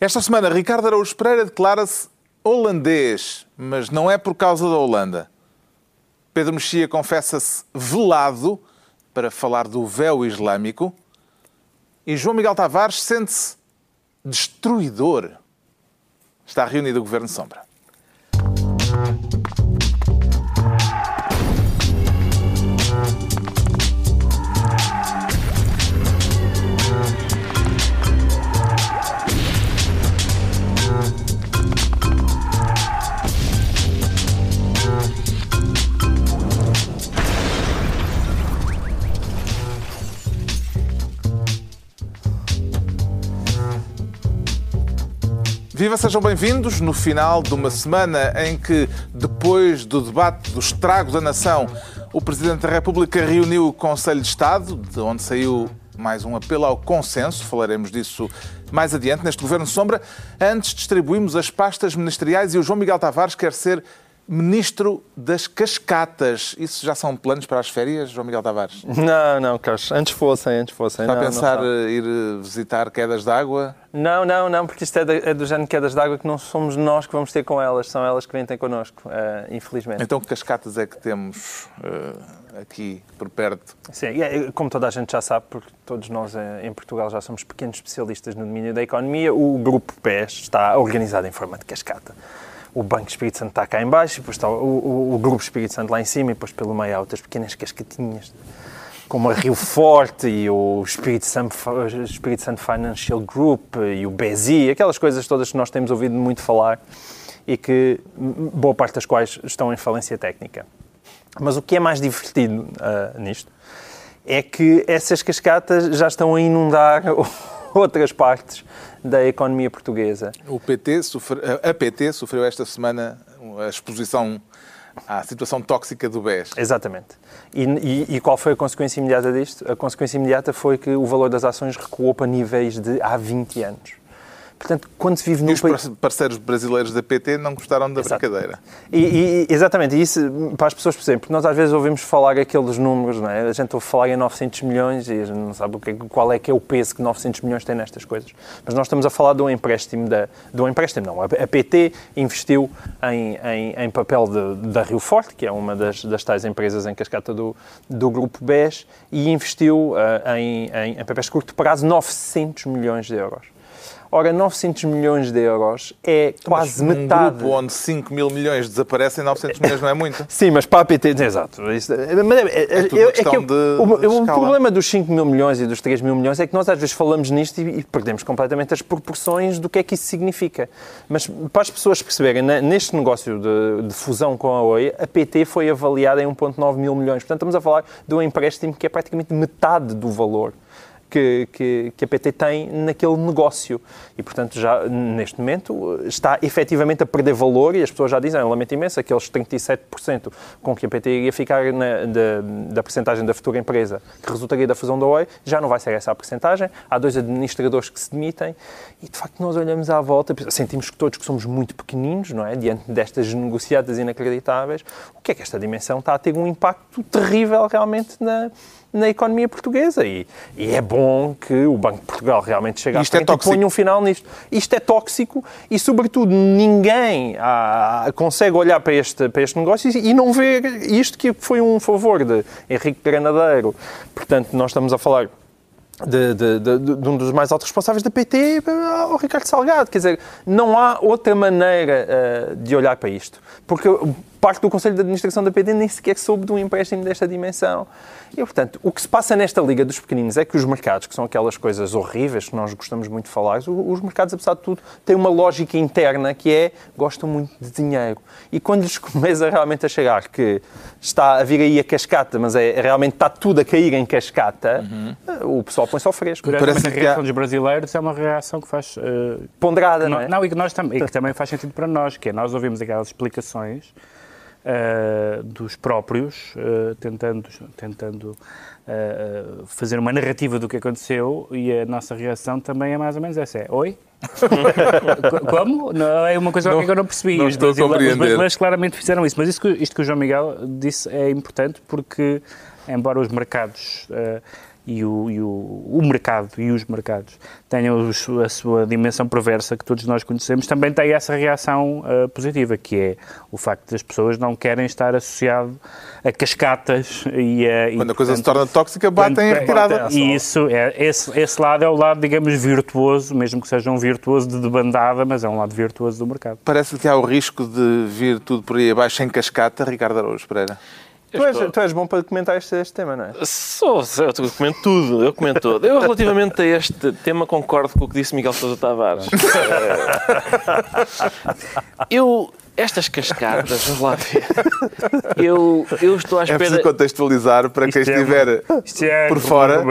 Esta semana, Ricardo Araújo Pereira declara-se holandês, mas não é por causa da Holanda. Pedro Mexia confessa-se velado para falar do véu islâmico. E João Miguel Tavares sente-se destruidor. Está reunido o Governo Sombra. Viva, sejam bem-vindos no final de uma semana em que, depois do debate do estrago da nação, o Presidente da República reuniu o Conselho de Estado, de onde saiu mais um apelo ao consenso. Falaremos disso mais adiante neste Governo Sombra. Antes distribuímos as pastas ministeriais e o João Miguel Tavares quer ser Ministro das Cascatas. Isso já são planos para as férias, João Miguel Tavares? Não, Carlos. Antes fossem. Está a pensar ir visitar quedas de água? Não, porque isto é do género de quedas de água que não somos nós que vamos ter com elas, são elas que vêm ter connosco, infelizmente. Então que cascatas é que temos aqui por perto? Sim, como toda a gente já sabe, porque todos nós em Portugal já somos pequenos especialistas no domínio da economia, o Grupo BES está organizado em forma de cascata. O Banco Espírito Santo está cá em baixo, depois está o Grupo Espírito Santo lá em cima e depois pelo meio há outras pequenas cascatinhas, como a Rio Forte e o Espírito Santo Financial Group e o BESI, aquelas coisas todas que nós temos ouvido muito falar e que boa parte das quais estão em falência técnica. Mas o que é mais divertido nisto é que essas cascatas já estão a inundar outras partes da economia portuguesa. A PT sofreu esta semana a exposição à situação tóxica do BES. Exatamente. E qual foi a consequência imediata disto? A consequência imediata foi que o valor das ações recuou para níveis de há 20 anos. Portanto, quando se vive no país... os parceiros brasileiros da PT não gostaram da brincadeira. Exatamente. E isso para as pessoas perceberem, porque nós às vezes ouvimos falar aqueles números, não é? A gente ouve falar em 900 milhões e a gente não sabe qual é que é o peso que 900 milhões tem nestas coisas. Mas nós estamos a falar de um empréstimo. A PT investiu em papel da Rio Forte, que é uma das tais empresas em cascata do Grupo BES, e investiu em papéis de curto prazo 900 milhões de euros. Ora, 900 milhões de euros é quase metade. Num grupo onde 5 mil milhões desaparecem, 900 milhões não é muito. Sim, mas para a PT... Exato. O problema dos 5 mil milhões e dos 3 mil milhões é que nós às vezes falamos nisto e perdemos completamente as proporções do que é que isso significa. Mas para as pessoas perceberem, neste negócio de fusão com a Oi, a PT foi avaliada em 1,9 mil milhões. Portanto, estamos a falar de um empréstimo que é praticamente metade do valor que a PT tem naquele negócio. E, portanto, já neste momento está efetivamente a perder valor e as pessoas já dizem, lamento imenso, aqueles 37% com que a PT iria ficar da percentagem da futura empresa que resultaria da fusão da Oi, já não vai ser essa a percentagem. Há 2 administradores que se demitem e, de facto, nós olhamos à volta, sentimos que todos que somos muito pequeninos, não é? Diante destas negociadas inacreditáveis, o que é que esta dimensão está a ter um impacto terrível realmente na economia portuguesa. E é bom que o Banco de Portugal realmente chegue à frente e ponha um final nisto. Isto é tóxico e, sobretudo, ninguém consegue olhar para este negócio e não ver isto que foi um favor de Henrique Granadeiro. Portanto, nós estamos a falar de um dos mais altos responsáveis da PT, ao Ricardo Salgado. Quer dizer, não há outra maneira de olhar para isto. Porque parte do Conselho de Administração da PT nem sequer soube de um empréstimo desta dimensão. E, portanto, o que se passa nesta Liga dos Pequeninos é que os mercados, que são aquelas coisas horríveis que nós gostamos muito de falar, os mercados, apesar de tudo, têm uma lógica interna que é, gostam muito de dinheiro. E quando lhes começa realmente a chegar que está a vir aí a cascata, mas realmente está tudo a cair em cascata, o pessoal põe-se ao fresco. Parece que a reação dos brasileiros é uma reação que faz... ponderada, não é? Não, e que também faz sentido para nós, que é nós ouvimos aquelas explicações dos próprios, tentando fazer uma narrativa do que aconteceu, e a nossa reação também é mais ou menos essa. Oi? Como? Não, é uma coisa que eu não percebi. Não estou a compreender. Os brasileiros claramente fizeram isso. Mas isto que o João Miguel disse é importante porque, embora os mercados o mercado e os mercados tenham a sua dimensão perversa que todos nós conhecemos, também tem essa reação positiva, que é o facto das pessoas não querem estar associado a cascatas quando a coisa se torna tóxica, batem em retirada. E isso, esse lado é o lado, digamos, virtuoso, mesmo que seja um virtuoso de debandada, mas é um lado virtuoso do mercado. Parece que há o risco de vir tudo por aí abaixo em cascata, Ricardo Araújo Pereira. Tu és bom para comentar este tema, não é? Eu comento tudo. Eu, relativamente a este tema, concordo com o que disse Miguel Sousa Tavares. Estas cascatas, vamos lá ver. Eu estou à espera... É preciso contextualizar para quem estiver por fora.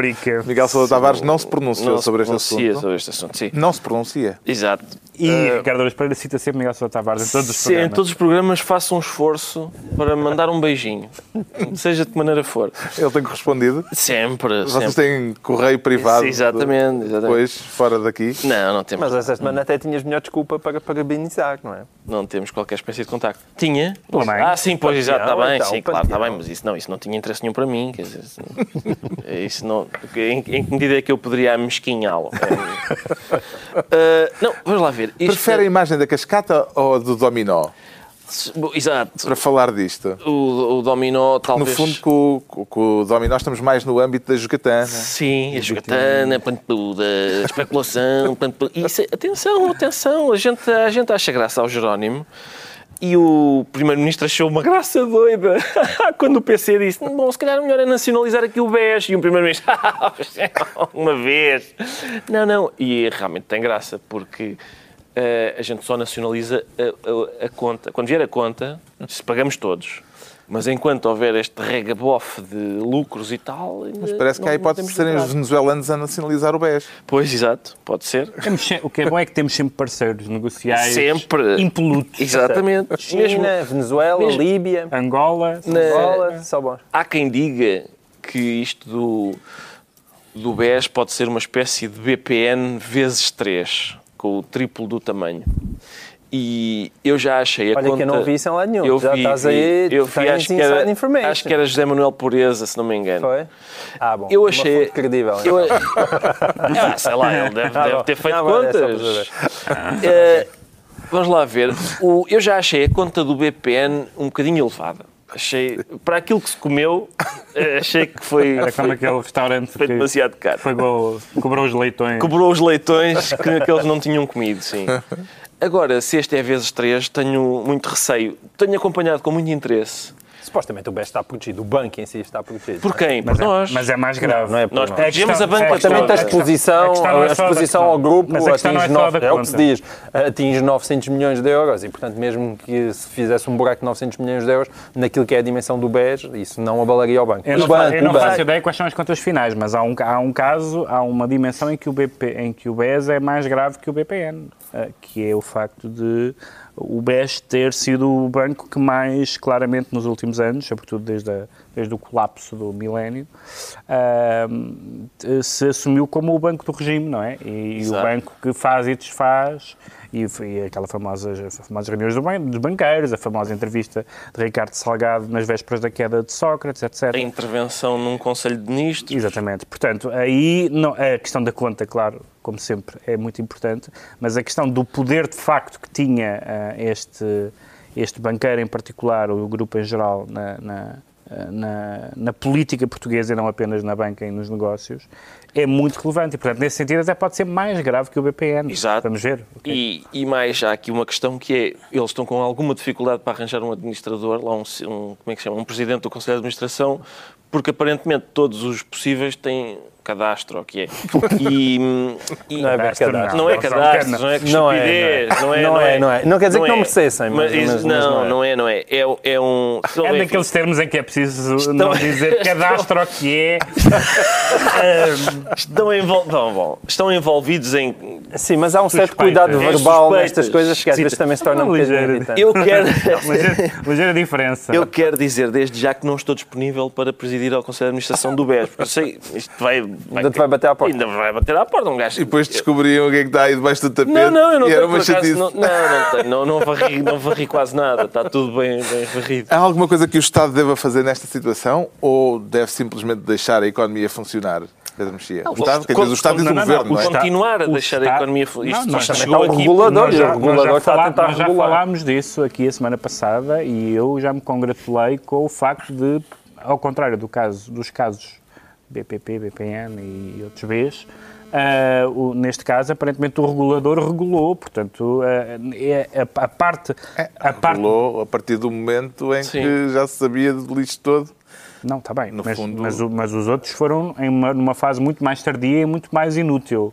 Miguel Sousa Tavares não se pronunciou sobre este assunto. Sim. Não se pronuncia. Exato. E Ricardo Araújo Pereira cita sempre Miguel Sousa Tavares em todos os programas. Sim, em todos os programas faço um esforço para mandar um beijinho, seja de que maneira for. Ele tem correspondido? Sempre. Vocês têm correio privado? Exatamente. Depois, fora daqui? Não temos. Mas esta semana até tinhas melhor desculpa para parabenizar, não é? Não temos qualquer espécie de contacto. Tinha? Sim, pois, exato, está bem. Então, sim, claro, está bem, mas isso não tinha interesse nenhum para mim. Quer dizer, isso não... Em que medida é que eu poderia amesquinhá-lo? Não, vamos lá ver. Prefere a imagem da cascata ou do dominó? Exato. Para falar disto. O dominó, talvez... No fundo, com o dominó estamos mais no âmbito da jogatana. Sim, a jogatana, a especulação... Isso, atenção, a gente acha graça ao Jerónimo e o Primeiro-Ministro achou uma graça doida quando o PC disse, bom, se calhar o melhor é nacionalizar aqui o BES, e o Primeiro-Ministro, uma vez. Não, e realmente tem graça, porque... a gente só nacionaliza a conta. Quando vier a conta, se pagamos todos. Mas enquanto houver este regabofe de lucros e tal... Mas parece que há a hipótese de serem os venezuelanos a nacionalizar o BES. Pois, exato. Pode ser. O que é bom é que temos sempre parceiros negociais sempre impolutos. Exatamente. China, Venezuela, Líbia, Angola, só bons. Há quem diga que isto do BES pode ser uma espécie de BPN vezes 3. Com o triplo do tamanho. E eu já achei a conta... Olha que eu não vi isso em lado nenhum. Eu já vi, estás aí, acho que era José Manuel Pureza, se não me engano. Foi? Bom. Eu achei... Uma fonte credível. Sei lá, ele deve ter feito contas. Vamos lá ver. Eu já achei a conta do BPN um bocadinho elevada. Achei, para aquilo que se comeu, achei que foi... Era como aquele restaurante foi demasiado caro. Cobrou os leitões. Cobrou os leitões que eles não tinham comido, sim. Agora, se este é vezes 3, tenho muito receio. Tenho acompanhado com muito interesse. Supostamente o BES está protegido, o banco em si está protegido. Por quem? Por nós. Mas é mais grave. Não é por nós nós. protegemos a banca Supostamente a exposição ao grupo mas é o que se diz, atinge 900 milhões de euros e, portanto, mesmo que se fizesse um buraco de 900 milhões de euros, naquilo que é a dimensão do BES, isso não abalaria o banco. Eu não faço ideia quais são as contas finais, mas há um caso, há uma dimensão em que o BES é mais grave que o BPN, que é o facto de o BES ter sido o banco que mais claramente nos últimos anos, sobretudo desde o colapso do milénio, se assumiu como o banco do regime, não é? E o banco que faz e desfaz, e aquelas famosas reuniões dos banqueiros, a famosa entrevista de Ricardo Salgado nas vésperas da queda de Sócrates, etc. A intervenção num Conselho de Ministros. Exatamente. Portanto, aí a questão da conta, claro, como sempre, é muito importante, mas a questão do poder de facto que tinha este banqueiro em particular, ou o grupo em geral, na política portuguesa e não apenas na banca e nos negócios, é muito relevante. E, portanto, nesse sentido, até pode ser mais grave que o BPN. Exato. Vamos ver. Okay. E mais, há aqui uma questão que é, eles estão com alguma dificuldade para arranjar um administrador, lá como é que se chama? Um presidente do Conselho de Administração, porque aparentemente todos os possíveis têm cadastro, o que é. Não é cadastro. Não é cadastro, não é que estupidez. Não é. Não quer dizer que não merecessem, mas não é. É um... É daqueles termos em que é preciso não dizer cadastro o que é. Estão envolvidos em... Sim, mas há um certo cuidado verbal nestas coisas que às vezes também se torna um bocadinho irritante. Ligeira diferença. Eu quero dizer desde já que não estou disponível para presidir ao Conselho de Administração do BES, porque eu sei, isto ainda te vai bater à porta. Ainda vai bater à porta um gajo. E depois descobriam o que é que está aí debaixo do tapete. Eu não tenho, por acaso, não varri quase nada, está tudo bem varrido. Há alguma coisa que o Estado deva fazer nesta situação ou deve simplesmente deixar a economia funcionar? Pedro Mexia? O Estado, quer dizer, o Estado diz o Governo, não é? Continuar a deixar a economia... Isto chegou aqui... regulador, o regulador está a tentar regular. Já falámos disso aqui a semana passada e eu já me congratulei com o facto de, ao contrário dos casos BPP, BPN e outros Bs, neste caso, aparentemente, o regulador regulou, portanto, a parte... Regulou a partir do momento em que já se sabia do lixo todo. Não, está bem, mas os outros foram numa fase muito mais tardia e muito mais inútil.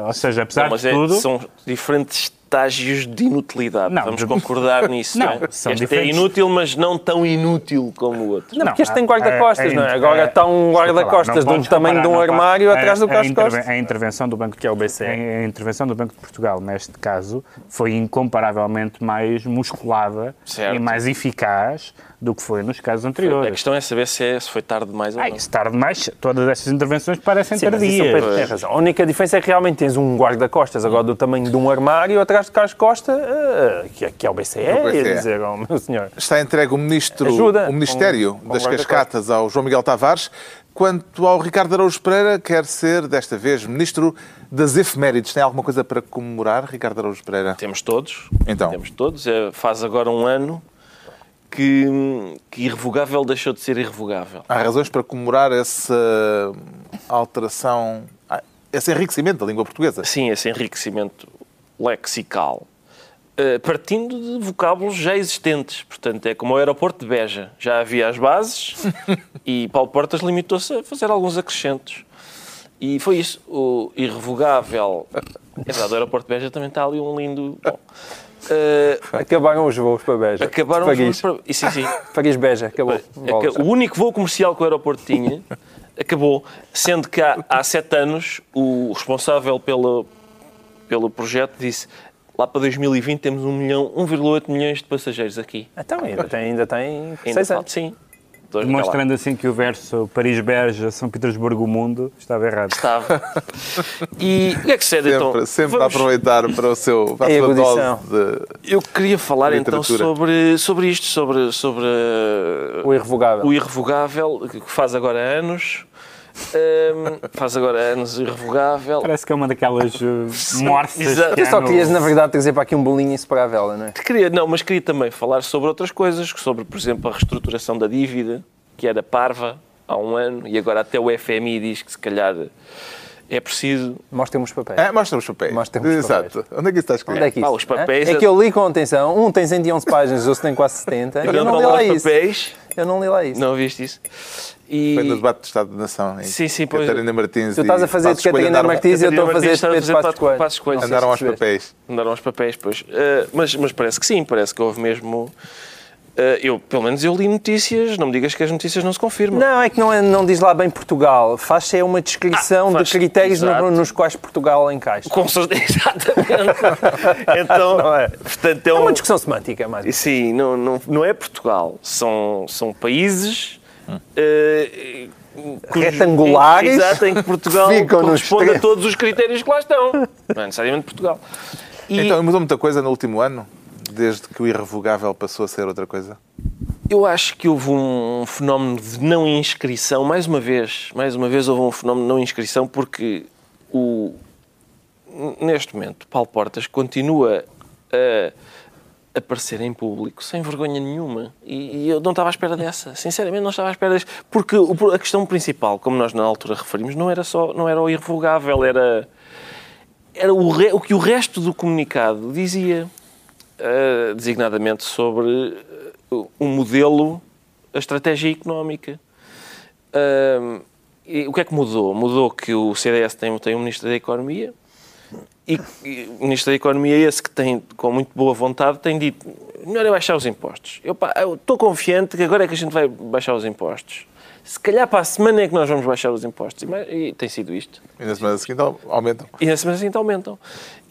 Ou seja, apesar de tudo... São diferentes estágios de inutilidade. Vamos concordar nisso. Não, este é inútil, mas não tão inútil como o outro. Não, porque este tem guarda-costas, não é? Agora está um guarda-costas do tamanho de um armário atrás do guarda-costas. A intervenção do Banco, que é o BCE, a intervenção do Banco de Portugal, neste caso, foi incomparavelmente mais musculada e mais eficaz do que foi nos casos anteriores. A questão é saber se foi tarde demais ou não. Se tarde demais, todas estas intervenções parecem tardias. Tem razão. A única diferença é que realmente tens um guarda-costas agora do tamanho de um armário atrás de Carlos Costa, que é o BCE, ia dizer, meu senhor. Está entregue o Ministério das Cascatas ao João Miguel Tavares. Quanto ao Ricardo Araújo Pereira, quer ser, desta vez, Ministro das Efemérides. Tem alguma coisa para comemorar, Ricardo Araújo Pereira? Temos todos. Então. Temos todos. Faz agora um ano que irrevogável deixou de ser irrevogável. Há razões para comemorar essa alteração, esse enriquecimento da língua portuguesa? Sim, esse enriquecimento lexical, partindo de vocábulos já existentes. Portanto, é como o aeroporto de Beja. Já havia as bases e Paulo Portas limitou-se a fazer alguns acrescentos. E foi isso. O irrevogável... É verdade, o aeroporto de Beja também está ali um lindo... Bom, acabaram os voos para Beja. Acabaram os voos para... Sim. Paris Beja, acabou. O único voo comercial que o aeroporto tinha acabou, sendo que há 7 anos o responsável pelo projeto disse: lá para 2020 temos 1,8 milhões de passageiros aqui. Então ainda tem 6 anos. Sim. Demonstrando assim que o verso Paris-Beja, São Petersburgo-Mundo estava errado. Estava. E o que é que sucede então? Sempre a aproveitar para a sua dose de... Eu queria falar então sobre isto, sobre o irrevogável. O irrevogável, que faz agora anos. Faz agora anos irrevogável. Parece que é uma daquelas mortes. Tu só querias, na verdade, trazer para aqui um bolinho e separar a vela, não é? Mas queria também falar sobre outras coisas, sobre, por exemplo, a reestruturação da dívida, que era parva há um ano, e agora até o FMI diz que se calhar é preciso... Mostra-me os papéis. Mostra-me os papéis. Exato. Onde é que isso está escrito? Onde é que isso? Os papéis... É que eu li com atenção. Um tem 111 páginas, o outro tem quase 70. Eu não li lá isso. Eu não li lá isso. Não viste isso? Foi no debate do Estado da Nação. Sim, Catarina Martins. Tu estás a fazer de Catarina Martins e eu estou a fazer de Pedro Passos Coelho. Andaram aos papéis. Andaram aos papéis, pois. Mas parece que sim, parece que houve mesmo... pelo menos eu li notícias, não me digas que as notícias não se confirmam. Não, é que não diz lá bem Portugal. Faz-se uma descrição de critérios nos quais Portugal encaixa. Exatamente. Então, não é. Portanto, é uma discussão semântica, mais. Sim, não é Portugal. São países... retangulares, exato, em que Portugal corresponde a todos os critérios que lá estão. Não é necessariamente Portugal. Então, mudou muita coisa no último ano? Desde que o irrevogável passou a ser outra coisa? Eu acho que houve um fenómeno de não inscrição. Mais uma vez houve um fenómeno de não inscrição porque neste momento Paulo Portas continua a aparecer em público sem vergonha nenhuma. E eu não estava à espera dessa. Sinceramente, não estava à espera dessa. Porque a questão principal, como nós na altura referimos, não era o irrevogável, era o que o resto do comunicado dizia, designadamente sobre o modelo, a estratégia económica. E o que é que mudou? Mudou que o CDS tem um Ministro da Economia, e o Ministro da Economia, esse que tem, com muito boa vontade, tem dito: melhor é baixar os impostos. Eu estou confiante que agora é que a gente vai baixar os impostos. Se calhar para a semana é que nós vamos baixar os impostos. E tem sido isto. E na semana seguinte aumentam.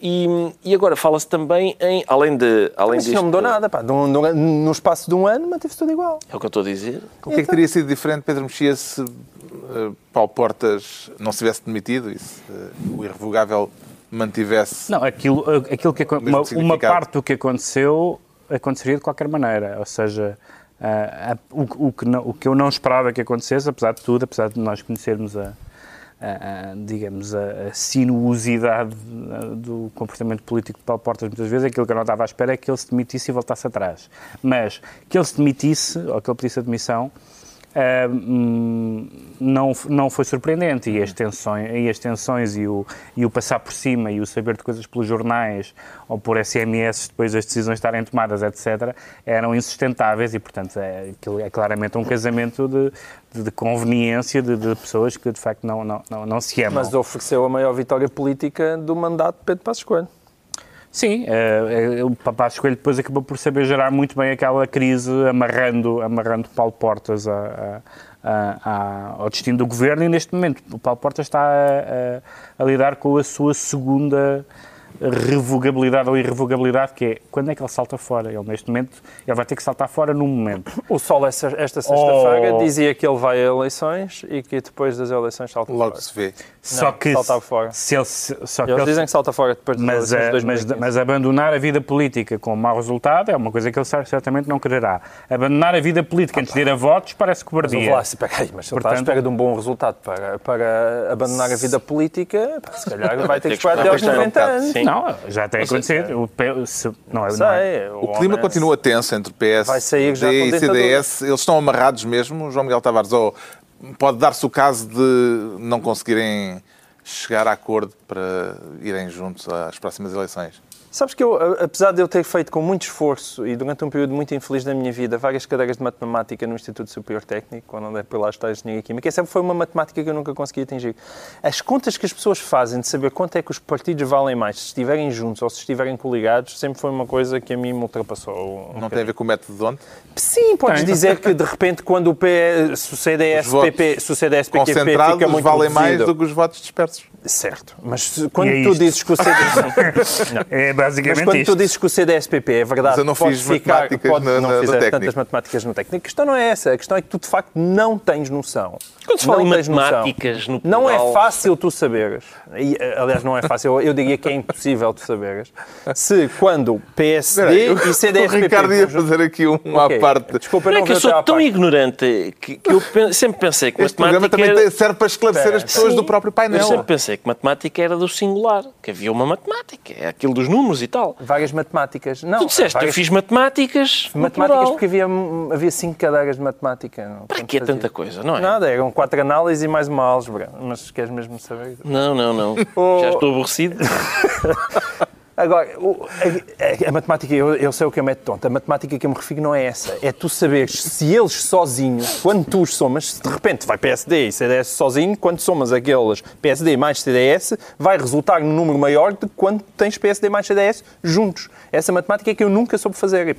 E agora fala-se também em, além disto... não mudou nada, pá. No espaço de um ano manteve-se tudo igual. É o que eu estou a dizer. O que é que teria sido diferente, Pedro Mexia, se Paulo Portas não se tivesse demitido e se o irrevogável mantivesse... Não, aquilo que uma parte do que aconteceu aconteceria de qualquer maneira. Ou seja, o que eu não esperava que acontecesse, apesar de tudo, apesar de nós conhecermos digamos, a sinuosidade do comportamento político de Paulo Portas muitas vezes. Aquilo que eu não estava à espera é que ele se demitisse e voltasse atrás. Mas que ele se demitisse, ou que ele pedisse a demissão, não foi surpreendente, e as tensões e o passar por cima e o saber de coisas pelos jornais ou por SMS depois das decisões estarem tomadas, etc., eram insustentáveis e, portanto, aquilo é claramente um casamento de conveniência de pessoas que, de facto, não se amam. Mas ofereceu a maior vitória política do mandato de Pedro Passos Coelho. Sim, o Passos Coelho depois acabou por saber gerar muito bem aquela crise, amarrando Paulo Portas ao destino do governo, e neste momento o Paulo Portas está a lidar com a sua segunda revogabilidade ou irrevogabilidade, que é quando é que ele salta fora. Ele, neste momento, ele vai ter que saltar fora num momento. O Sol, esta sexta-feira, dizia que ele vai a eleições e que depois das eleições salta fora. Logo se vê. Só que salta fora. Eles dizem que salta fora depois das eleições de 2015. Mas abandonar a vida política com mau resultado é uma coisa que ele certamente não quererá. Abandonar a vida política antes de ir a votos parece cobardia. Mas se ele está à espera de um bom resultado para abandonar a vida política, se calhar vai ter que esperar até aos 90 anos. Sim. Não, já tem acontecido. O clima continua tenso entre PSD e CDS. Eles estão amarrados mesmo, João Miguel Tavares, ou pode dar-se o caso de não conseguirem chegar a acordo para irem juntos às próximas eleições? Sabes que eu, apesar de eu ter feito com muito esforço e durante um período muito infeliz da minha vida várias cadeiras de matemática no Instituto Superior Técnico, quando andei por lá estudar Engenharia Química, essa foi uma matemática que eu nunca consegui atingir. As contas que as pessoas fazem de saber quanto é que os partidos valem mais se estiverem juntos ou se estiverem coligados, sempre foi uma coisa que a mim me ultrapassou. Não tem a ver com o método de onde? Sim, podes dizer que de repente quando se o CDS-PQP fica muito valem reduzido, mais do que os votos dispersos. Certo, mas quando tu dizes que o CDS... É basicamente mas quando isto. tu dizes que o CDS-PP é verdade, mas eu não fiz matemáticas não fizeste técnico. Tantas matemáticas no técnico. A questão não é essa. A questão é que tu, de facto, não tens noção. Quando se fala em matemáticas no plural... Não é fácil tu saberes. E, aliás, não é fácil. Eu diria que é impossível tu saberes. Se quando PSD e CDS-PP... O Ricardo ia fazer aqui uma parte... Desculpa, não é que eu sou tão ignorante que eu sempre pensei que este matemática... programa também serve para esclarecer as pessoas do próprio painel. Eu sempre pensei que matemática era do singular, que havia uma matemática, é aquilo dos números e tal. Várias matemáticas. Não, tu disseste, eu fiz matemáticas porque havia 5 cadeiras de matemática. Para que é tanta coisa, não é? Nada, eram 4 análises e mais uma álgebra. Mas queres mesmo saber? Não. Já estou aborrecido. Agora, a matemática, eu sei o que é método tonto. A matemática que eu me refiro não é essa. É tu saberes se eles sozinhos, quando tu os somas, se de repente vai PSD e CDS sozinho, quando somas aqueles PSD mais CDS, vai resultar num número maior de quando tens PSD mais CDS juntos. Essa matemática é que eu nunca soube fazer.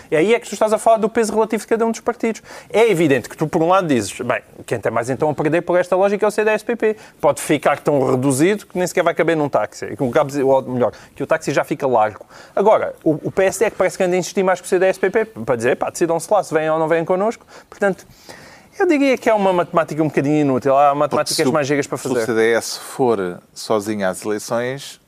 E aí é que tu estás a falar do peso relativo de cada um dos partidos. É evidente que tu, por um lado, dizes, bem, quem tem mais então a perder por esta lógica é o CDS-PP. Pode ficar tão reduzido que nem sequer vai caber num táxi. Ou melhor, que o táxi já fica largo. Agora, o PSD é que parece que anda a insistir mais que o CDS-PP para dizer, decidam-se lá se vêm ou não vêm connosco. Portanto, eu diria que é uma matemática um bocadinho inútil. Há matemáticas mais gigas para fazer. Se o CDS for sozinho às eleições,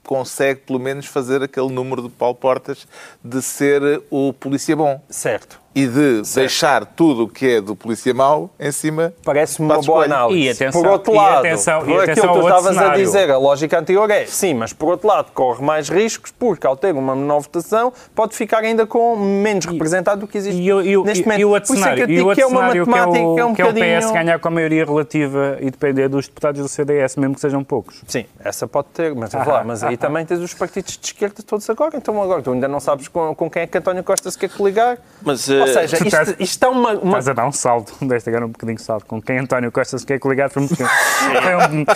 consegue pelo menos fazer aquele número de Paulo Portas de ser o polícia bom. Certo. E de deixar tudo o que é do polícia mau em cima. Parece-me uma boa análise. E atenção, por outro lado, por aquilo que tu estavas a dizer, a lógica anterior é, sim, mas por outro lado corre mais riscos porque ao ter uma menor votação pode ficar ainda com menos representado do que existe neste momento. E o outro cenário, que é uma matemática que é o PS ganhar com a maioria relativa e depender dos deputados do CDS, mesmo que sejam poucos. Sim, essa pode ter, mas aí também tens os partidos de esquerda todos agora. Então agora tu ainda não sabes com quem é que António Costa se quer coligar. Mas, ou seja, isto é uma... Estás a dar um salto, deste agora um bocadinho de salto, com quem António Costa se quer coligar foi um pequeno...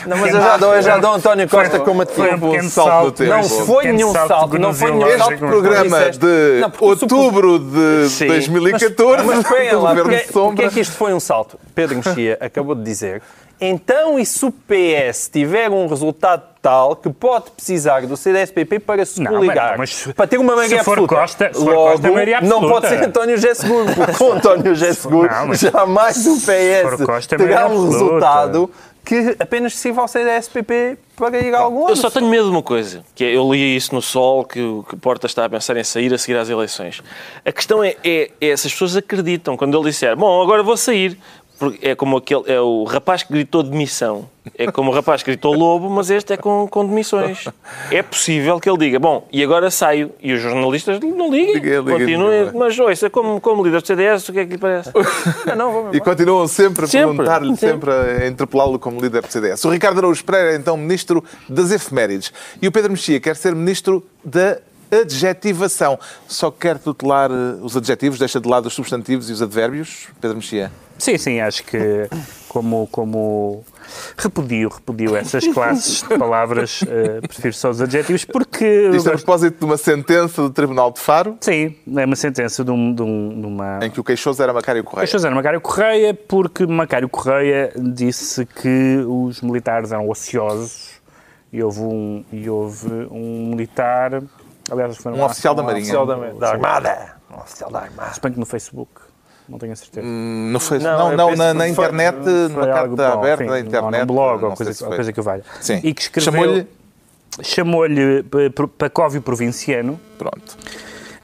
Não, mas eu já dou António Costa como a ti. Foi um pequeno salto do tempo. Não foi nenhum salto, não foi nenhum salto. Este programa de outubro de 2014, mas espera lá, porque é que isto foi um salto? Pedro Mexia acabou de dizer... Então, e se o PS tiver um resultado tal que pode precisar do CDS-PP para se coligar, para ter uma maioria absoluta? Logo, não pode ser António José Seguro, porque com António José Seguro jamais o PS terá um resultado que apenas sirva ao CDS-PP para ir a algum lado. Eu só tenho medo de uma coisa, que é, eu li isso no Sol, que o Porta está a pensar em sair a seguir às eleições. A questão é se as pessoas acreditam, quando ele disser, bom, agora vou sair, Porque é como é o rapaz que gritou demissão. É como o rapaz que gritou lobo, mas este é com demissões. É possível que ele diga, bom, e agora saio. E os jornalistas não liguem. Continuem. Mas, ouça, como líder do CDS, o que é que lhe parece? E continuam sempre a perguntar-lhe, sempre a interpelá-lo como líder do CDS. O Ricardo Araújo Pereira é então ministro das efemérides. E o Pedro Mexia quer ser ministro da adjetivação. Só quer tutelar os adjetivos, deixa de lado os substantivos e os advérbios. Pedro Mexia. Sim, acho que como repudio essas classes de palavras, prefiro só os adjetivos, porque... Isto é a propósito de uma sentença do Tribunal de Faro? Sim, é uma sentença de uma... Em que o queixoso era Macário Correia. O queixoso era Macário Correia, porque Macário Correia disse que os militares eram ociosos e houve um militar... Aliás, foi um oficial da Marinha. Da Armada. Um oficial da Armada. Suponho que no Facebook. Não tenho a certeza. Na internet, na carta aberta da internet. No blog, ou coisa que o valha. Sim. E que escreveu... Chamou-lhe Pacóvio Provinciano. Pronto.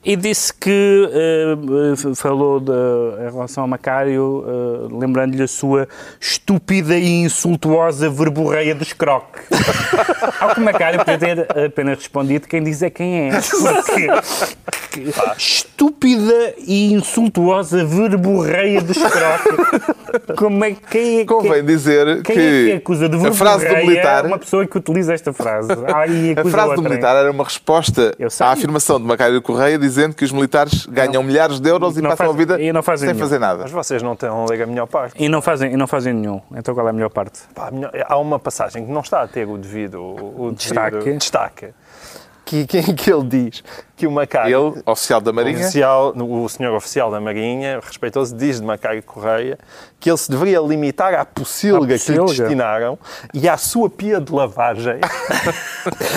E disse que falou em relação a Macário, lembrando-lhe a sua estúpida e insultuosa verborreia de escroque. Ao que Macário podia ter apenas respondido: quem diz é quem é. Porque estúpida e insultuosa verborreia de escroque. Como é que convém dizer quem é que acusa de verborreia? A frase do militar, uma pessoa que utiliza esta frase. A frase do militar era uma resposta à afirmação de Macário Correia, dizendo que os militares ganham milhares de euros e passam a vida sem fazer nada. Mas vocês não ligam a melhor parte. E não fazem nenhum. Então qual é a melhor parte? Há uma passagem que não está a ter o devido destaque. Que ele diz que o Macário... Ele, oficial da Marinha... O senhor oficial da Marinha, respeitoso, diz de Macário Correia que ele se deveria limitar à pocilga que lhe destinaram e à sua pia de lavagem,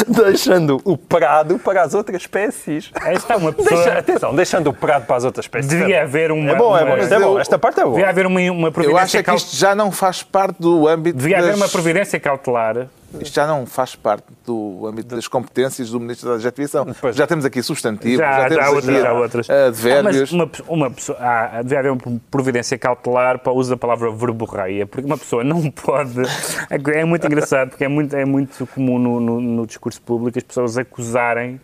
deixando o prado para as outras espécies. Esta é uma pessoa... Deixando o prado para as outras espécies. Devia haver uma... É bom. Esta parte é boa. Devia haver uma providência... Eu acho que isto já não faz parte do âmbito... Devia haver uma providência cautelar. Isto já não faz parte do âmbito das competências do Ministro da Adjetivação. Já temos aqui substantivos, já temos outras. Advérbios. Mas devia haver uma providência cautelar para o uso da palavra verborreia, porque uma pessoa não pode... É muito engraçado, porque é muito comum no discurso público as pessoas acusarem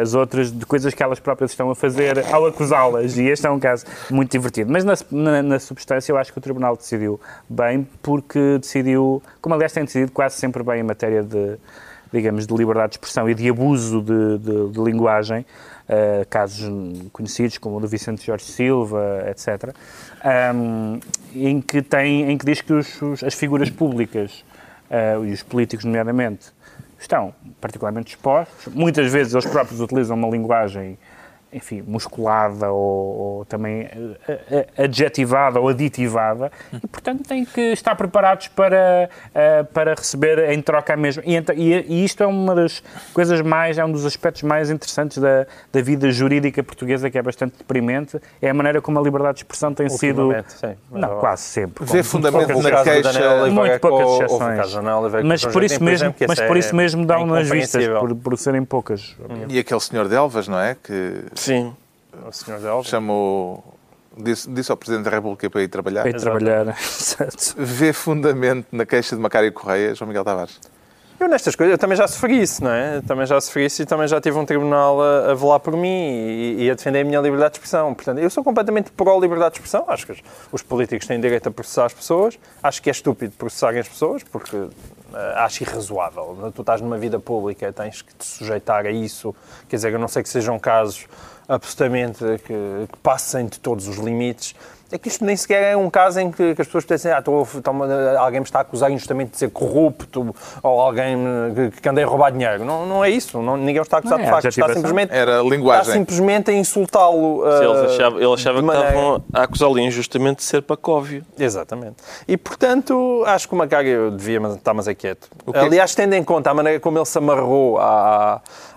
as outras de coisas que elas próprias estão a fazer ao acusá-las, e este é um caso muito divertido. Mas na substância eu acho que o Tribunal decidiu bem, porque decidiu, como aliás tem decidido quase sempre bem em matéria de, digamos, de liberdade de expressão e de abuso de linguagem, casos conhecidos como o do Vicente Jorge Silva, etc., em que diz que as figuras públicas e os políticos, nomeadamente, estão particularmente expostos. Muitas vezes eles próprios utilizam uma linguagem, enfim, musculada ou também adjetivada ou aditivada e, portanto, têm que estar preparados para receber em troca a mesma. E isto é uma das coisas é um dos aspectos mais interessantes da vida jurídica portuguesa, que é bastante deprimente, é a maneira como a liberdade de expressão tem sido... Sim, não, quase sempre. Vê fundamento na queixa... Muito poucas exceções. Mas por isso mesmo dão nas vistas, por serem poucas. E aquele senhor de Elvas, não é? Que... Sim. O senhor de Elvas. Disse ao Presidente da República para ir trabalhar. Vê fundamento na queixa de Macário Correia, João Miguel Tavares. Eu nestas coisas, eu também já sofri isso, não é? Também já sofri isso e também já tive um tribunal a velar por mim e a defender a minha liberdade de expressão. Portanto, eu sou completamente pró-liberdade de expressão. Acho que os políticos têm direito a processar as pessoas. Acho que é estúpido processarem as pessoas porque acho irrazoável. Tu estás numa vida pública, tens que te sujeitar a isso. Quer dizer, eu não sei que sejam casos absolutamente que passem de todos os limites. É que isto nem sequer é um caso em que as pessoas pensam alguém me está a acusar injustamente de ser corrupto ou alguém que andei a roubar dinheiro. Não é isso. Ninguém está a acusar de facto. Era linguagem. Está simplesmente a insultá-lo. Ele achava que estavam a acusá-lo injustamente de ser pacóvio. Exatamente. E, portanto, acho que o Macário devia estar mais quieto. Aliás, tendo em conta a maneira como ele se amarrou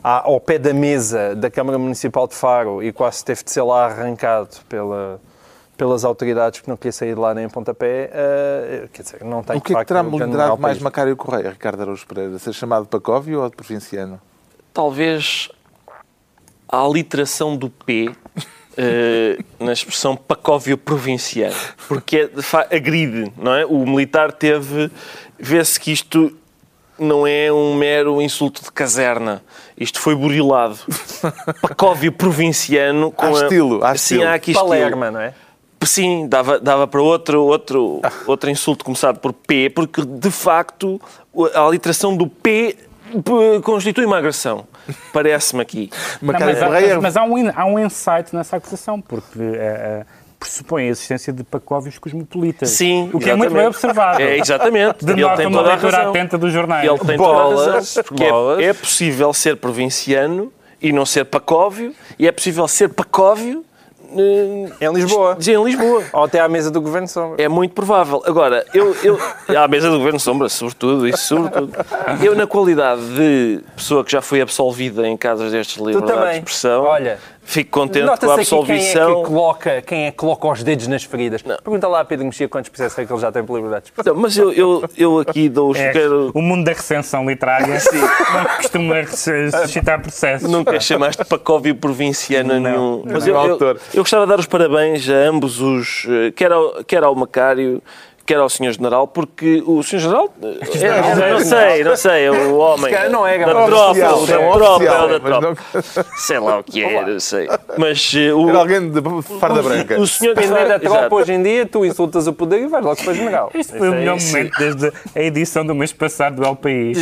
ao pé da mesa da Câmara Municipal de Faro e quase teve de ser lá arrancado pelas autoridades que não queria sair de lá nem em pontapé, quer dizer, não tem... O que é que terá moderado mais Macário Correia, Ricardo Araújo Pereira? Ser chamado de Pacóvio ou de provinciano? Talvez a aliteração do P na expressão pacóvio provinciano, porque agride, não é? O militar vê-se que isto não é um mero insulto de caserna. Isto foi burilado. Pacóvio provinciano com estilo. Sim, há aqui Palerma, não é? Sim, dava para outro insulto começado por P, porque de facto a aliteração do P constitui uma agressão. Parece-me aqui. Mas há um insight nessa acusação, porque pressupõe a existência de pacóvios cosmopolitas. Sim, o que é muito bem observado. Exatamente. Denota uma leitura atenta dos jornais. Ele tem toda a razão, porque é possível ser provinciano e não ser pacóvio, e é possível ser pacóvio em Lisboa. Em Lisboa. Ou até à mesa do Governo Sombra. É muito provável. Agora, à mesa do Governo Sombra, sobretudo. Eu, na qualidade de pessoa que já foi absolvida em casos destes de liberdade de expressão, fico contente com a absolvição. Quem é que coloca os dedos nas feridas? Não. Pergunta lá a Pedro Mexia quantos processos é que ele já tem por liberdade de expressão. Não, mas eu aqui dou... O mundo da recensão literária não costuma suscitar processos. Nunca chamaste pacóvio provinciano nenhum. Mas eu gostava de dar os parabéns a ambos quer ao Macário, quer ao Sr. General, porque o Sr. General, não sei, é o homem não é da tropa, sei lá o que é, não sei. Mas era alguém de farda branca. O senhor da tropa, hoje em dia, tu insultas o poder e vais logo para o General. Isto foi o melhor momento desde a edição do mês passado do El País.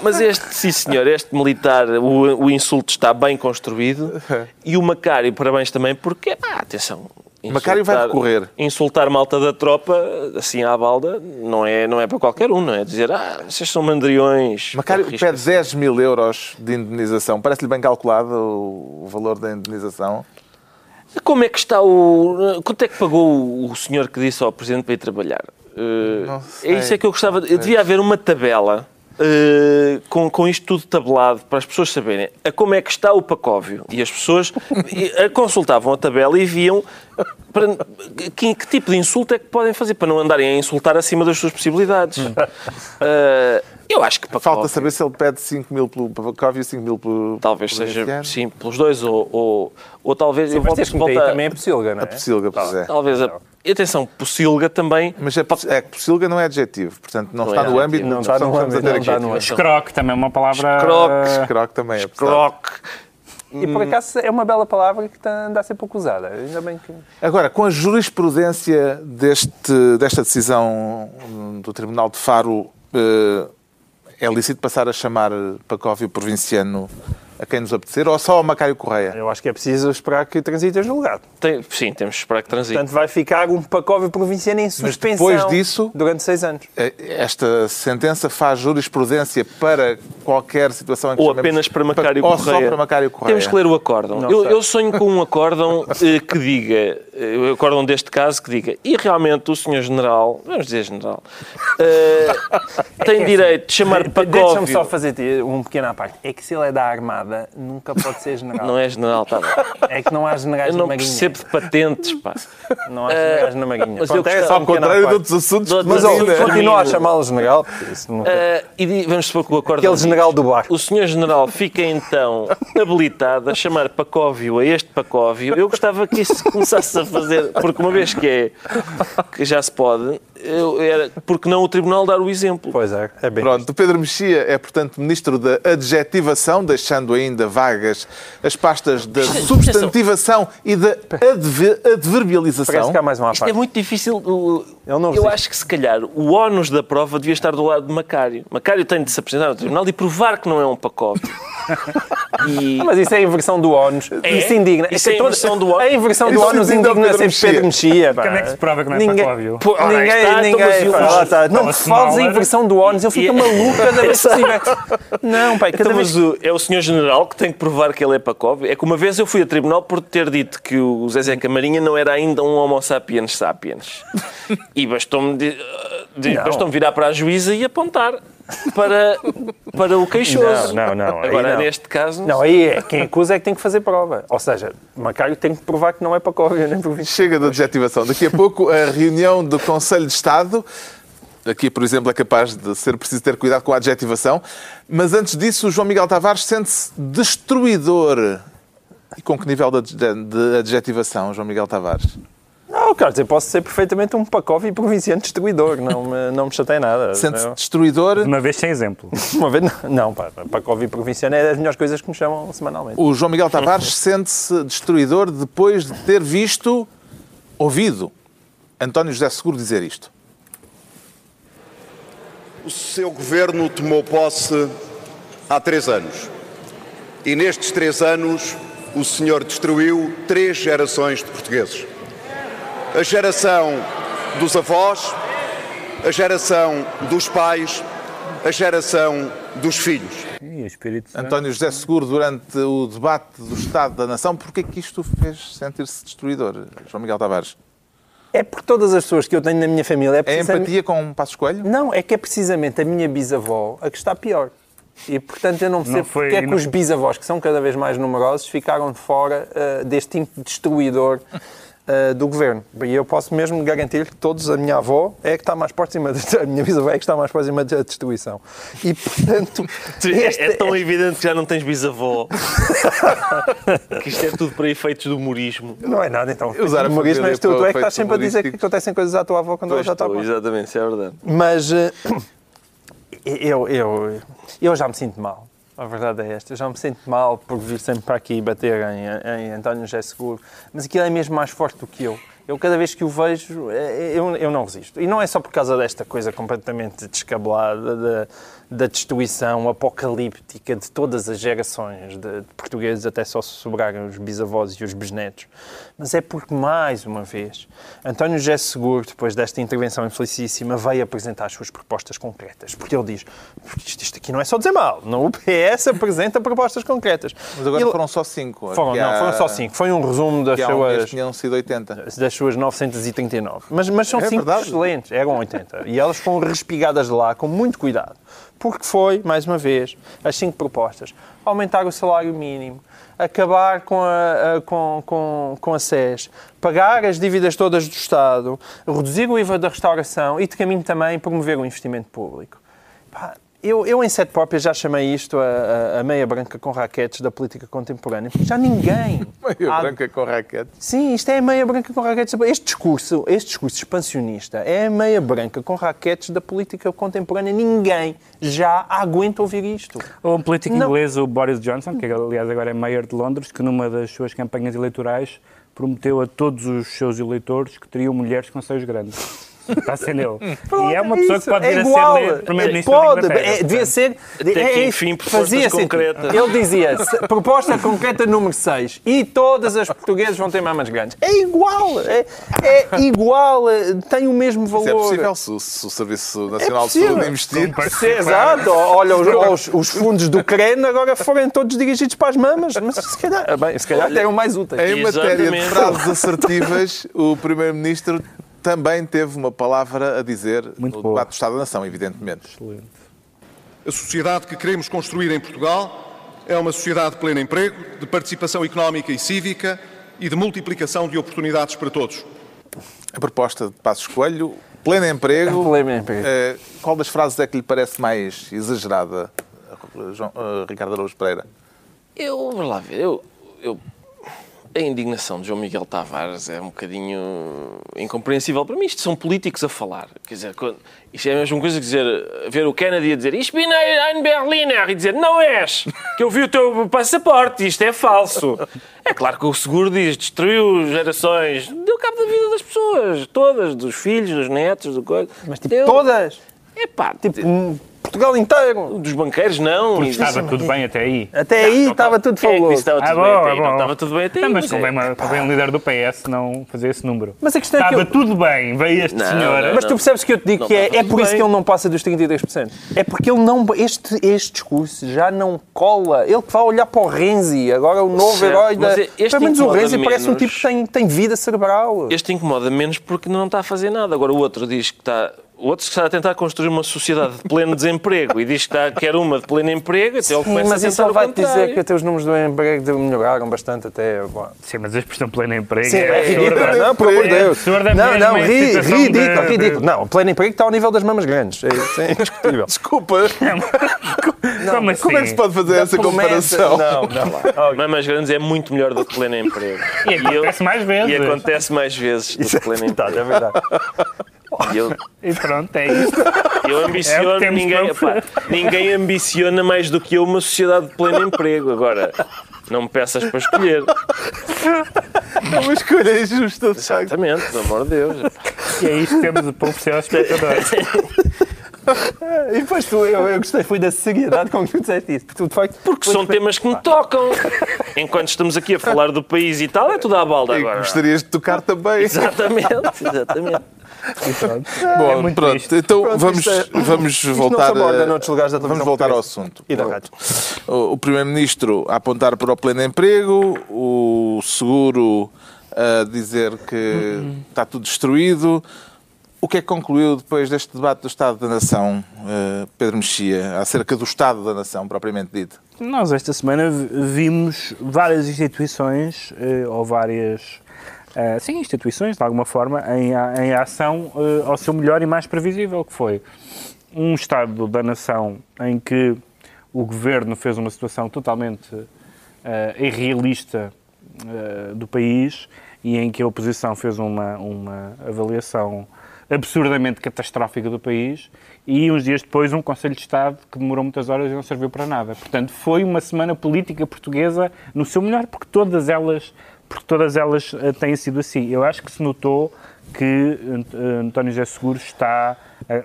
Mas este militar, o insulto está bem construído, e o Macário, parabéns também, porque, atenção... Macário vai recorrer. Insultar malta da tropa, assim à balda, não é para qualquer um, não é? Dizer, vocês são mandriões. Macário pede 10 mil euros de indenização. Parece-lhe bem calculado o valor da indenização? Como é que está quanto é que pagou o senhor que disse ao Presidente para ir trabalhar? É isso que eu gostava... Devia haver uma tabela... com isto tudo tabelado para as pessoas saberem como é que está o pacóvio, e as pessoas consultavam a tabela e viam que tipo de insulto é que podem fazer para não andarem a insultar acima das suas possibilidades. Eu acho que pacóvio... Falta saber se ele pede 5 mil pelo pacóvio e 5 mil pelo... Talvez seja, sim, pelos dois, ou talvez... Sim, mas também é Pocilga, não é? A Pocilga, pois é. Talvez atenção, Pocilga também... Mas Pocilga não é adjetivo, portanto não está no âmbito... Não está no âmbito. Escroque também é uma palavra... Escroque também é. Escroque. E por acaso é uma bela palavra que anda a ser pouco usada. Ainda bem que... Agora, com a jurisprudência desta decisão do Tribunal de Faro, é lícito passar a chamar pacóvio provinciano a quem nos apetecer, ou só ao Macário Correia? Eu acho que é preciso esperar que transite a julgado. Sim, temos de esperar que transite. Portanto, vai ficar um pacóvio provinciano em suspensão. Mas depois disso, durante 6 anos. Esta sentença faz jurisprudência para qualquer situação em que ou apenas para Macário Correia. Ou só para Macário Correia. Temos que ler o acórdão. Eu sonho com um acórdão que diga, o acórdão deste caso que diga, e realmente o Sr. General, vamos dizer General, tem direito de chamar pacóvio... Deixa-me só fazer um pequeno à parte. É que se ele é da Armada, nunca pode ser general. Não é general, está bem. É que não há generais na Marinha. Eu não percebo de patentes, pá. Não há generais na Marinha. Mas eu gostava, ao contrário de outros assuntos. Mas continua a chamá-lo general. E vamos supor que o acórdão... Aquele general do barco. O senhor general fica então habilitado a chamar pacóvio a este pacóvio. Eu gostava que isso começasse a fazer, porque uma vez que já se pode, porque não o Tribunal dar o exemplo. Pois é bem. Pronto, o Pedro Mexia é, portanto, Ministro da Adjetivação, deixando ainda vagas as pastas da substantivação e da adverbialização. Parece que há mais uma parte. Isto é muito difícil. Eu acho que, se calhar, o ónus da prova devia estar do lado de Macário. Macário tem de se apresentar ao Tribunal e provar que não é um pacóvio. Mas isso é a inversão do ónus. Isso indigna. Isso é a inversão do ónus. A inversão do ónus indigna sempre Pedro Mexia. Como é que se prova que não é pacóvio? Ninguém. Não fales a inversão do ónus. Eu fico maluca da vez que não, pai, cada vez... Mas é o Sr. General que tem que provar que ele é pacóvio. É que uma vez eu fui a tribunal por ter dito que o Zezé Camarinha não era ainda um homo sapiens sapiens. E bastou-me virar para a juíza e apontar para o queixoso. Não. Agora, neste caso... Não, aí quem acusa é que tem que fazer prova. Ou seja, Macário tem que provar que não é pacóvio. Nem província. Chega da adjetivação. Daqui a pouco, a reunião do Conselho de Estado. Aqui, por exemplo, é capaz de ser preciso ter cuidado com a adjetivação. Mas antes disso, o João Miguel Tavares sente-se destruidor E com que nível de adjetivação, João Miguel Tavares? Não, quer dizer, posso ser perfeitamente um Pakov e provinciano destruidor, não me chatei nada. Sente-se destruidor? Uma vez sem exemplo. Uma vez não, pá, Pakov e provinciano é das melhores coisas que me chamam semanalmente. O João Miguel Tavares sente-se destruidor depois de ter ouvido António José Seguro dizer isto. O seu governo tomou posse há 3 anos. E nestes 3 anos, o senhor destruiu 3 gerações de portugueses. A geração dos avós, a geração dos pais, a geração dos filhos. E o Espírito Santo. António José Seguro, durante o debate do Estado da Nação, porquê que isto o fez sentir-se destruidor, João Miguel Tavares? É por todas as pessoas que eu tenho na minha família. É empatia com Passos Coelho? Não, é que é precisamente a minha bisavó a que está pior. E, portanto, eu não percebo porque é que os bisavós, que são cada vez mais numerosos, ficaram de fora deste ímpeto destruidor do governo. E eu posso mesmo garantir que todos, a minha avó é que está mais próxima, a minha bisavó é que está mais próxima da destruição. E, portanto... É tão evidente que já não tens bisavó. Que isto é tudo para efeitos do humorismo. Não é nada, então. Usar a humorismo família és tu é que para estás sempre a dizer que humorísticos. acontecem coisas à tua avó quando ela já está bom. Exatamente, isso é verdade. Mas eu já me sinto mal. A verdade é esta. Eu já me sinto mal por vir sempre para aqui bater em António José Seguro. Mas aquilo é mesmo mais forte do que eu. Eu, cada vez que o vejo, eu não resisto. E não é só por causa desta coisa completamente descabelada da destruição apocalíptica de todas as gerações de portugueses, até só se sobrarem os bisavós e os bisnetos. Mas é porque, mais uma vez, António José Seguro, depois desta intervenção infelicíssima, veio apresentar as suas propostas concretas. Porque ele diz, isto aqui não é só dizer mal, o PS apresenta propostas concretas. Mas agora foram só 5. Foram só 5. Foi um resumo das suas... tinham sido 80. Das suas 939. Mas são 5 verdade. excelentes. Eram 80. E elas foram respigadas de lá com muito cuidado. Porque foi, mais uma vez, as 5 propostas. Aumentar o salário mínimo, acabar com a SES, pagar as dívidas todas do Estado, reduzir o IVA da restauração e, de caminho também, promover o investimento público. Pá, eu em sede própria, já chamei isto a meia branca com raquetes da política contemporânea, porque já ninguém... Meia branca com raquete. Sim, isto é a meia branca com raquetes. Este discurso expansionista é a meia branca com raquetes da política contemporânea. Ninguém já aguenta ouvir isto. Ou um político inglês, o Boris Johnson, que aliás agora é mayor de Londres, que numa das suas campanhas eleitorais prometeu a todos os seus eleitores que teriam mulheres com seios grandes. Está a ser nele. Pronto, E é uma pessoa que pode vir a ser primeiro-ministro da Inglaterra. Devia ser... Até que, enfim, propostas concretas. Ele dizia, proposta concreta número 6, e todas as portuguesas vão ter mamas grandes. É igual, tem o mesmo valor. Isso é possível se o Serviço Nacional de Saúde investir. Exato, olha, os fundos do CREN agora forem todos dirigidos para as mamas, mas se calhar eram mais úteis. Em matéria de Exatamente. frases assertivas, o Primeiro-Ministro também teve uma palavra a dizer Muito no boa. debate do Estado da Nação, evidentemente. Excelente. A sociedade que queremos construir em Portugal é uma sociedade de pleno emprego, de participação económica e cívica e de multiplicação de oportunidades para todos. A proposta de Passos Coelho, pleno emprego. Pleno emprego. Qual das frases é que lhe parece mais exagerada, Ricardo Araújo Pereira? Vamos lá ver, a indignação de João Miguel Tavares é um bocadinho incompreensível para mim. Isto são políticos a falar. Quer dizer, isto é a mesma coisa que dizer, ver o Kennedy a dizer Ich bin ein Berliner e dizer não és, que eu vi o teu passaporte, isto é falso. É claro que o Seguro diz, destruiu gerações, deu cabo da vida das pessoas, todas, dos filhos, dos netos, do coisa. Mas todas? Epá, Portugal inteiro. dos banqueiros não. Porque estava tudo bem até aí. Até aí estava tudo Quem é que fabuloso. disse que estava tudo bem até aí? Não estava tudo bem até aí. Não, mas é. convém um líder do PS não fazer esse número. Mas a questão é que Estava tudo bem, veio este Não, senhor. não. Mas tu percebes que eu te digo Não que estava é tudo por isso bem. que ele não passa dos 33%. É porque ele não... Este discurso já não cola. Ele que vai olhar para o Renzi, agora o novo Certo, herói da... mas este Pelo menos o incomoda Renzi parece um menos. tipo que tem vida cerebral. Este incomoda menos porque não está a fazer nada. Agora o outro diz que está... O outro está a tentar construir uma sociedade de pleno desemprego e diz que quer uma de pleno emprego, então ele começa Mas a isso tentar só o vai contrário. dizer que até os números do emprego melhoraram bastante até... Bom. Sim, mas a expressão pleno emprego Sim, é ridículo. Não, pelo amor de Deus. Não, ridículo. Não, o pleno emprego está ao nível das mamas grandes. Isso é indiscutível. Desculpa. Como assim? Como é que se pode fazer essa comparação? Não. Mamas grandes é muito melhor do que pleno emprego. E acontece mais vezes. E acontece mais vezes do que pleno emprego. É verdade. E pronto, é isso. Eu É o ambiciono, que temos ninguém ambiciona mais do que eu uma sociedade de pleno emprego. Agora, não me peças para escolher. É uma escolha injusta, de facto. Exatamente, pelo amor de Deus. E é isto que temos o povo ser espectadores. E depois eu gostei, foi da seriedade com que tu disseste isso. Porque são temas que me tocam. Enquanto estamos aqui a falar do país e tal, é tudo à balda E agora. gostarias de tocar também. Exatamente. Bom, muito pronto. triste. Então Pronto, vamos voltar. Não se aborda noutros lugares da Vamos televisão voltar ao portuguesa. assunto. E da rádio. O Primeiro-Ministro a apontar para o pleno emprego, o Seguro a dizer que está tudo destruído. O que é que concluiu depois deste debate do Estado da Nação, Pedro Mexia, acerca do Estado da Nação, propriamente dito? Nós esta semana vimos várias instituições, ou várias instituições, de alguma forma, em ação ao seu melhor e mais previsível, que foi um Estado da Nação em que o Governo fez uma situação totalmente irrealista do país e em que a oposição fez uma avaliação absurdamente catastrófica do país e uns dias depois um Conselho de Estado que demorou muitas horas e não serviu para nada. Portanto, foi uma semana política portuguesa no seu melhor, porque todas elas têm sido assim. Eu acho que se notou que António José Seguro está,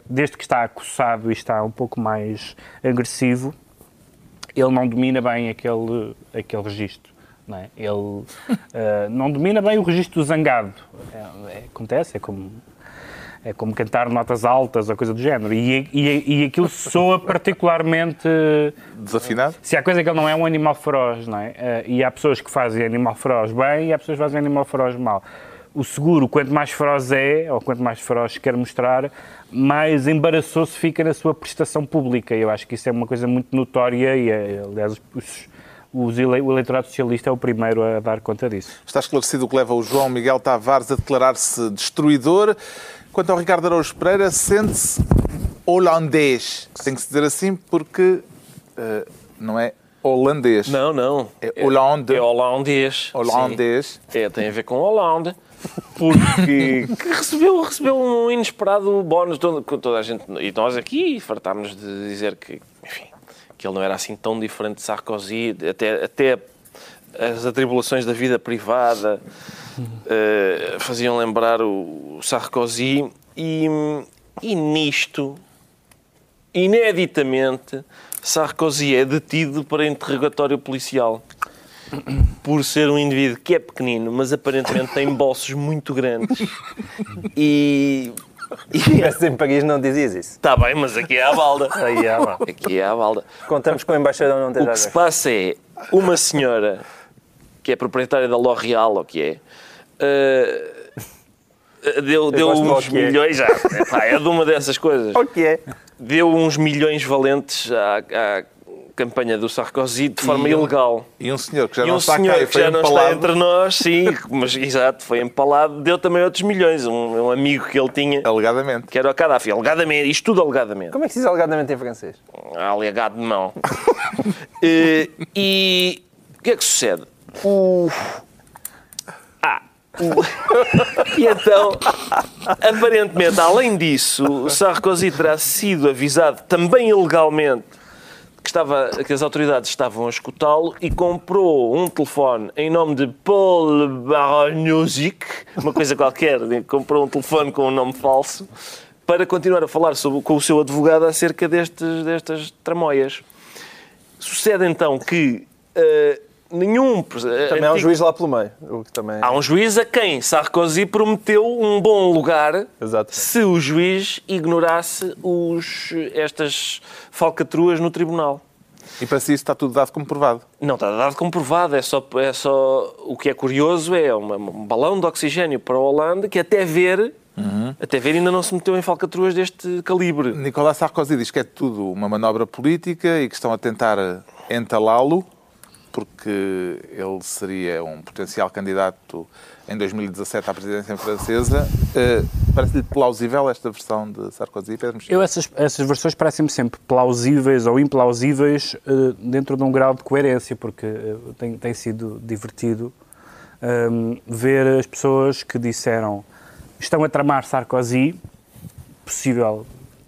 desde que está acossado e está um pouco mais agressivo, ele não domina bem aquele registro. Não é? Ele não domina bem o registro do zangado. Acontece, é como cantar notas altas ou coisa do género. E aquilo soa particularmente... Desafinado? Se há coisa que ele não é um animal feroz, não é? E há pessoas que fazem animal feroz bem e há pessoas que fazem animal feroz mal. O Seguro, quanto mais feroz é, ou quanto mais feroz quer mostrar, mais embaraçoso fica na sua prestação pública. Eu acho que isso é uma coisa muito notória e, aliás, o eleitorado socialista é o primeiro a dar conta disso. Está esclarecido o que leva o João Miguel Tavares a declarar-se destruidor. Quanto ao Ricardo Araújo Pereira, sente-se holandês. Tem que se dizer assim porque não é holandês. Não. É Hollande. É holandês. Holandês. Sim. Tem a ver com Hollande. Porque recebeu um inesperado bónus. Toda a gente, e nós aqui fartámos de dizer que, enfim, que ele não era assim tão diferente de Sarkozy, até as atribulações da vida privada faziam lembrar o Sarkozy e nisto, ineditamente, Sarkozy é detido para interrogatório policial por ser um indivíduo que é pequenino, mas aparentemente tem bolsos muito grandes e em Paris não dizias isso. está bem, mas aqui é à balda. Aí, Aqui é à balda. contamos com o embaixador não ter O que se passa é uma senhora que é proprietária da L'Oréal, ou que deu gosto uns do que é. milhões, é de uma dessas coisas. O que é? Deu uns milhões valentes à campanha do Sarkozy de forma ilegal. E um senhor que já E não um está senhor cá e que foi já não está empalado. entre nós, sim, mas exato, foi empalado, deu também outros milhões. Um amigo que ele tinha, Alegadamente. que era o Gaddafi, alegadamente, isto tudo alegadamente. Como é que se diz alegadamente em francês? Alegado de mão. E o que é que sucede? E então, aparentemente, além disso, o Sarkozy terá sido avisado também ilegalmente que as autoridades estavam a escutá-lo e comprou um telefone em nome de Paul Baranosic, uma coisa qualquer, comprou um telefone com um nome falso para continuar a falar com o seu advogado acerca destas tramóias. Sucede então que nenhum... Também há um juiz lá pelo meio. O que também... Há um juiz a quem Sarkozy prometeu um bom lugar. Exato. Se o juiz ignorasse estas falcatruas no tribunal. E para si isso está tudo dado como provado. Não está dado como provado, é só o que é curioso é um balão de oxigênio para o Hollande que até ver Até ver, ainda não se meteu em falcatruas deste calibre. Nicolas Sarkozy diz que é tudo uma manobra política e que estão a tentar entalá-lo, porque ele seria um potencial candidato em 2017 à presidência francesa. Parece-lhe plausível esta versão de Sarkozy? Essas versões parecem-me sempre plausíveis ou implausíveis dentro de um grau de coerência, porque tem sido divertido ver as pessoas que disseram estão a tramar Sarkozy, possível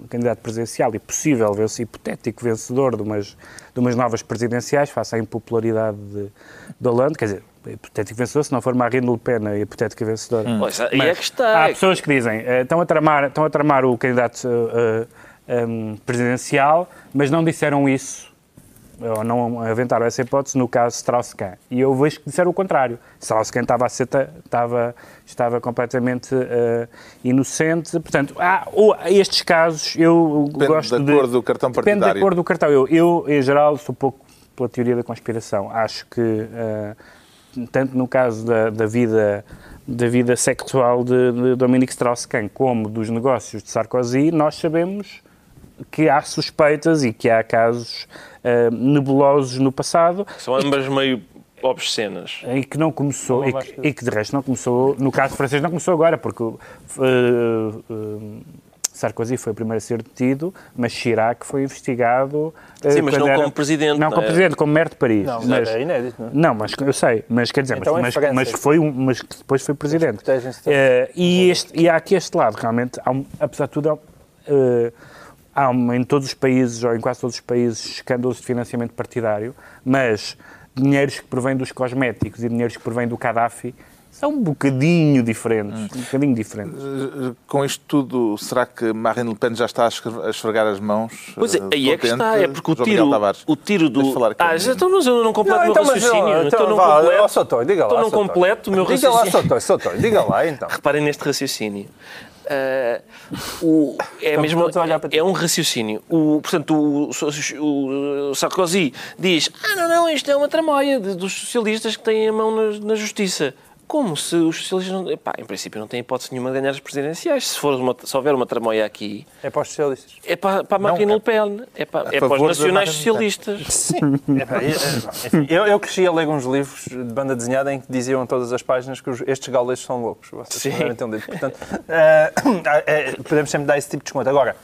candidato presidencial e possível hipotético vencedor de umas novas presidenciais, face à impopularidade de Hollande, quer dizer, hipotético vencedor, se não for Marine Le Pen, é hipotética vencedora. Pois, aí é que está. Há pessoas que dizem, estão a tramar o candidato presidencial, mas não disseram isso, ou não aventaram essa hipótese no caso de Strauss-Kahn. E eu vejo que disseram o contrário. Strauss-Kahn estava completamente inocente. Portanto, estes casos eu gosto de... Depende da cor do cartão partidário. Depende da cor do cartão. Eu, em geral, sou pouco pela teoria da conspiração. Acho que, tanto no caso da vida sexual de Dominique Strauss-Kahn como dos negócios de Sarkozy, nós sabemos que há suspeitas e que há casos nebulosos no passado. São ambas meio obscenas. E que não começou, e que de resto não começou, no caso francês não começou agora, porque Sarkozy foi o primeiro a ser detido, mas Chirac foi investigado... Sim, mas não como presidente. Não como presidente, como maire de Paris. Não, mas é inédito, não é? Não, mas eu sei, mas quer dizer, então mas que depois foi presidente. E há aqui este lado, realmente, apesar de tudo, há em todos os países, ou em quase todos os países, escândalos de financiamento partidário, mas dinheiros que provêm dos cosméticos e dinheiros que provêm do Gaddafi são um bocadinho diferentes. Com isto tudo, será que Marine Le Pen já está a esfregar as mãos? Pois é, aí é que está, é porque o tiro do... então mas eu não completo o meu raciocínio. Estou não completo o meu raciocínio. Sotói, diga lá, então. Reparem neste raciocínio. É um raciocínio. Portanto, o Sarkozy diz não, isto é uma tramóia dos socialistas que têm a mão na justiça. Como se os socialistas, em princípio, não têm hipótese nenhuma de ganhar as presidenciais. Se houver uma tramóia aqui... É para os socialistas. É para a Marine Le Pen. É para os nacionais socialistas. Sim. Enfim, eu cresci a ler uns livros de banda desenhada em que diziam em todas as páginas que estes gauleses são loucos. Vocês devem ter lido. Portanto, podemos sempre dar esse tipo de desconto. Agora,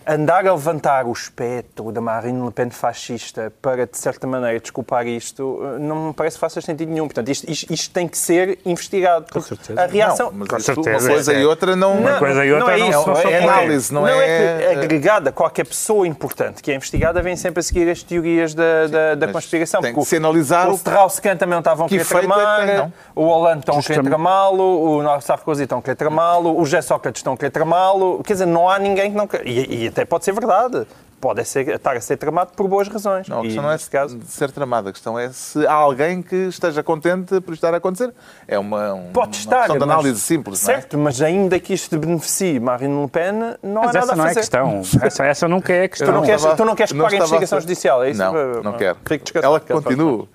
andar a levantar o espectro da Marine Le Pen fascista para, de certa maneira, desculpar isto, não me parece que faça sentido nenhum. Portanto, isto tem que ser investigado. Com certeza. A reação... Não, mas uma coisa e outra não... Uma coisa e outra não é isso. É análise, não é... É que agregada, qualquer pessoa importante que é investigada vem sempre a seguir as teorias da conspiração. Tem que se analisar... O Strauss-Kahn também não estavam a querer tramar, o Hollande estão a querer tramá-lo, o Sarkozy estão a querer tramá-lo, o José Sócrates estão a querer tramá-lo. Quer dizer, não há ninguém que não quer... E até pode ser verdade. Pode estar a ser tramado por boas razões. Não, a questão não é de ser tramado. A questão é se há alguém que esteja contente por isto estar a acontecer. É uma questão de análise simples. Certo, mas ainda que isto beneficie Marine Le Pen, não há nada a fazer. Essa não é questão. Essa nunca é a questão. Tu não queres que pague a investigação judicial, é isso? Não quero. Ela continua.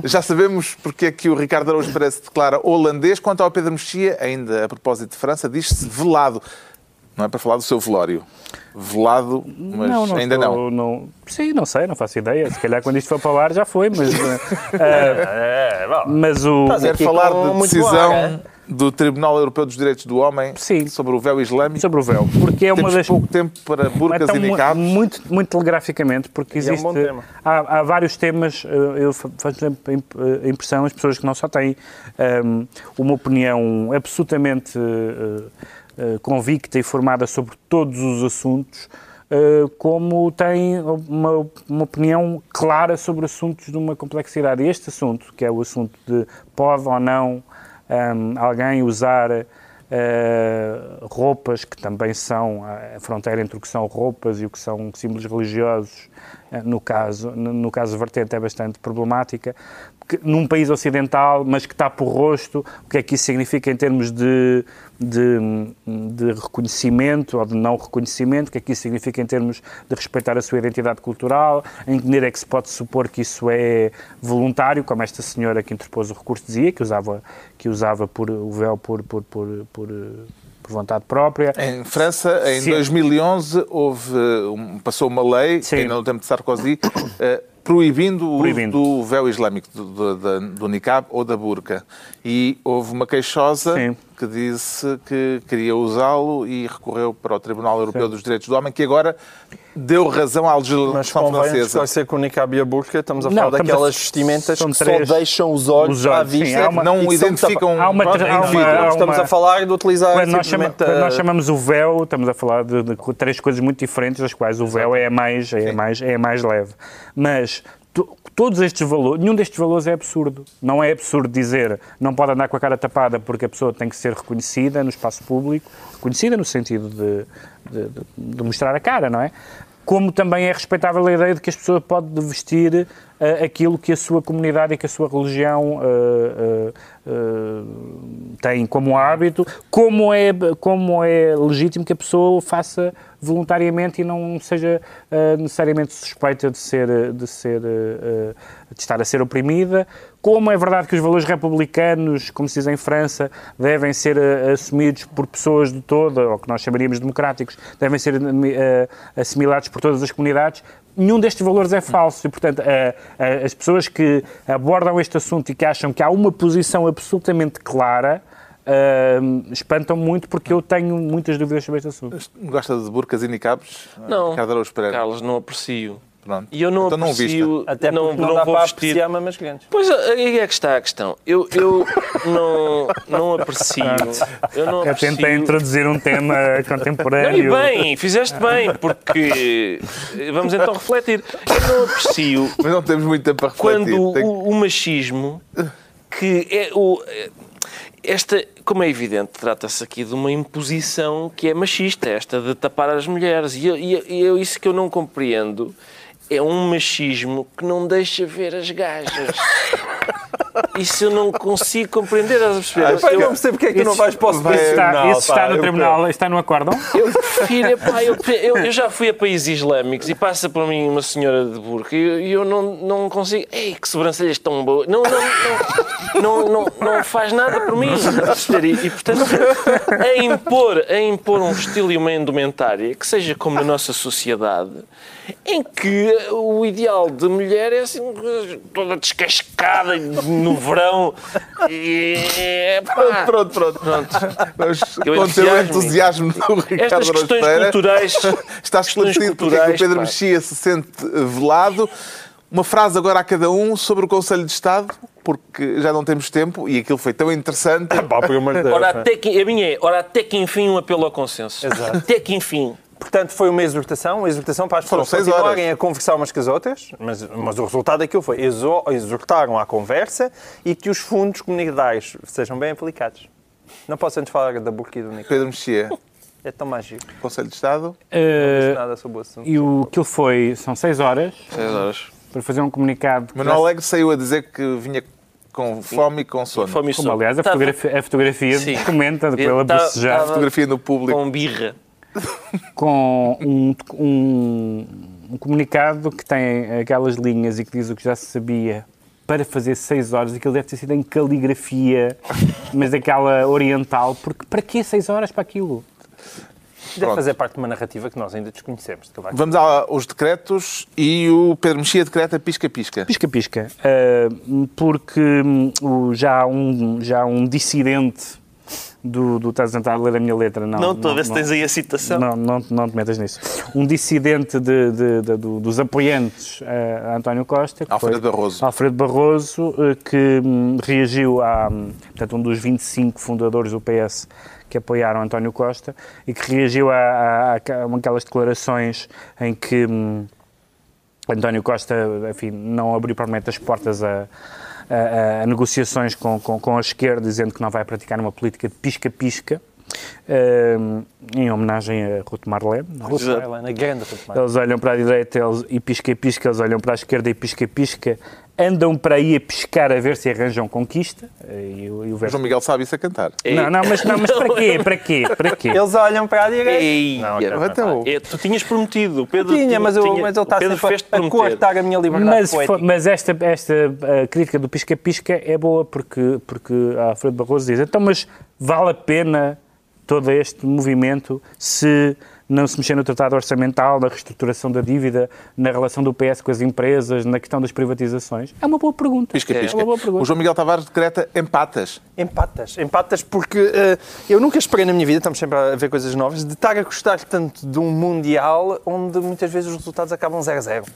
Já sabemos porque é que o Ricardo Araújo Pereira se declara holandês. Quanto ao Pedro Mexia, ainda a propósito de França, diz-se velado. Não é para falar do seu velório. Velado, mas ainda não. Sim, não sei, não faço ideia. Se calhar quando isto for para o ar já foi, mas... mas o... Quero falar de decisão do Tribunal Europeu dos Direitos do Homem sobre o véu islâmico. Sobre o véu, porque é uma das... pouco tempo para burcas e niqabs. Muito telegraficamente, porque existe... É um bom tema. Há vários temas, eu faço a impressão, as pessoas que não só têm uma opinião absolutamente... convicta e formada sobre todos os assuntos, como tem uma opinião clara sobre assuntos de uma complexidade. E este assunto, que é o assunto de pode ou não alguém usar roupas que também são a fronteira entre o que são roupas e o que são símbolos religiosos, no caso a vertente é bastante problemática, num país ocidental, mas que está por rosto, o que é que isso significa em termos de reconhecimento ou de não reconhecimento, o que é que isso significa em termos de respeitar a sua identidade cultural, em que maneira é que se pode supor que isso é voluntário, como esta senhora que interpôs o recurso dizia, que usava o véu por por vontade própria. Em França, em 2011, passou uma lei, Sim. ainda no tempo de Sarkozy, proibindo o uso do véu islâmico, do niqab ou da burca. E houve uma queixosa Sim. que disse que queria usá-lo e recorreu para o Tribunal Europeu dos Direitos do Homem, que agora deu razão à Mas legislação convém francesa. esclarecer que o niqab e a burca, estamos a Não, falar estamos daquelas vestimentas são que só três. deixam os olhos à Sim, vista, há uma- não e que são identificam há uma- Pronto, há uma- indivíduos. há Estamos uma- a falar de utilizar Quando nós simplesmente... chamamos o véu, estamos a falar de três coisas muito diferentes, das quais o véu é a mais leve. Mas todos estes valores, nenhum destes valores é absurdo. Não é absurdo dizer não pode andar com a cara tapada porque a pessoa tem que ser reconhecida no espaço público, reconhecida no sentido de mostrar a cara, não é? Como também é respeitável a ideia de que as pessoas podem vestir aquilo que a sua comunidade e que a sua religião têm como hábito, como é legítimo que a pessoa o faça voluntariamente e não seja necessariamente suspeita de estar a ser oprimida, como é verdade que os valores republicanos, como se diz em França, devem ser assumidos por pessoas de toda, ou que nós chamaríamos democráticos, devem ser assimilados por todas as comunidades. Nenhum destes valores é falso e, portanto, as pessoas que abordam este assunto e que acham que há uma posição absolutamente clara espantam muito, porque eu tenho muitas dúvidas sobre este assunto. Gosta de burcas e niqabs? Não, Ricardo Araújo Pereira. Carlos, não aprecio. Pronto. E eu não Então aprecio... Até porque não dá vou para vestir... apreciar mamas grandes. Pois, aí é que está a questão. Eu não aprecio... Eu não Eu aprecio... tentei introduzir um tema Não, contemporâneo. e bem, fizeste bem, porque... Vamos então refletir. Eu não aprecio Mas não temos muito tempo para refletir. quando o machismo, que é como é evidente, trata-se aqui de uma imposição que é machista, esta de tapar as mulheres. E isso que eu não compreendo é um machismo que não deixa ver as gajas. Isso eu não consigo compreender. Eu não percebo porque é que tu não vais para o Isso está no tribunal, está no acórdão? Eu prefiro, eu já fui a países islâmicos e passa por mim uma senhora de burca e eu não consigo. Ei, que sobrancelhas tão boas! Não faz nada por mim. E portanto, a impor um estilo e uma indumentária que seja como na nossa sociedade, em que o ideal de mulher é assim, toda descascada no verão. Pronto. Vamos Eu conter o entusiasmo do Ricardo Estas Araújo questões Pereira. culturais... Está esclarecido porque é que o Pedro pá. Mexia se sente velado. Uma frase agora a cada um sobre o Conselho de Estado, porque já não temos tempo e aquilo foi tão interessante. Ora, até que enfim um apelo ao consenso. Exato. Até que enfim. Portanto, foi uma exortação para as Foram pessoas 6 continuarem horas. a conversar umas com as outras, mas o resultado daquilo foi exortaram à conversa e que os fundos comunitários sejam bem aplicados. Não posso antes falar da burca e do niqab. Pedro Mexia, É tão mágico. Conselho de Estado. Não disse nada sobre o assunto. E são 6 horas 6 horas. para fazer um comunicado. Manuel Alegre saiu a dizer que vinha com fome e com sono. Fome e Como, sono. aliás, a fotografia Sim. comenta pela bocejar. Fotografia no público. Com birra. Com um comunicado que tem aquelas linhas e que diz o que já se sabia para fazer 6 horas. Aquilo deve ter sido em caligrafia, mas daquela oriental. Porque para quê 6 horas para aquilo? Deve Pronto. fazer parte de uma narrativa que nós ainda desconhecemos. Vamos aos decretos e o Pedro Mexia decreta pisca-pisca. Pisca-pisca. Porque já há um dissidente do estás a tentar ler a minha letra. Não, estou a ver se tens aí a citação. Não te metas nisso. Um dissidente dos apoiantes a António Costa, que Alfredo foi Barroso. Alfredo Barroso, que reagiu portanto, um dos 25 fundadores do PS que apoiaram António Costa e que reagiu a aquelas declarações em que António Costa, enfim, não abriu propriamente as portas a negociações com a esquerda, dizendo que não vai praticar uma política de pisca-pisca, em homenagem a Ruth Marlene. Na grande Ruth Marlene. Eles olham para a direita e pisca-pisca, eles olham para a esquerda e pisca-pisca, andam para aí a piscar a ver se arranjam conquista. E o verso... João Miguel sabe isso a cantar. Mas para quê? Eles olham para a direita. Ei, Então, tu tinhas prometido. O Pedro Mas ele está Pedro sempre fez-te a prometer. cortar a minha liberdade poética. Mas esta crítica do pisca-pisca é boa porque Alfredo Barroso diz, então, mas vale a pena todo este movimento se não se mexer no tratado orçamental, na reestruturação da dívida, na relação do PS com as empresas, na questão das privatizações? É uma boa pergunta. Pisca. É uma boa pergunta. O João Miguel Tavares decreta empatas. Empatas porque eu nunca esperei na minha vida, estamos sempre a ver coisas novas, de estar a gostar tanto de um Mundial onde muitas vezes os resultados acabam 0-0.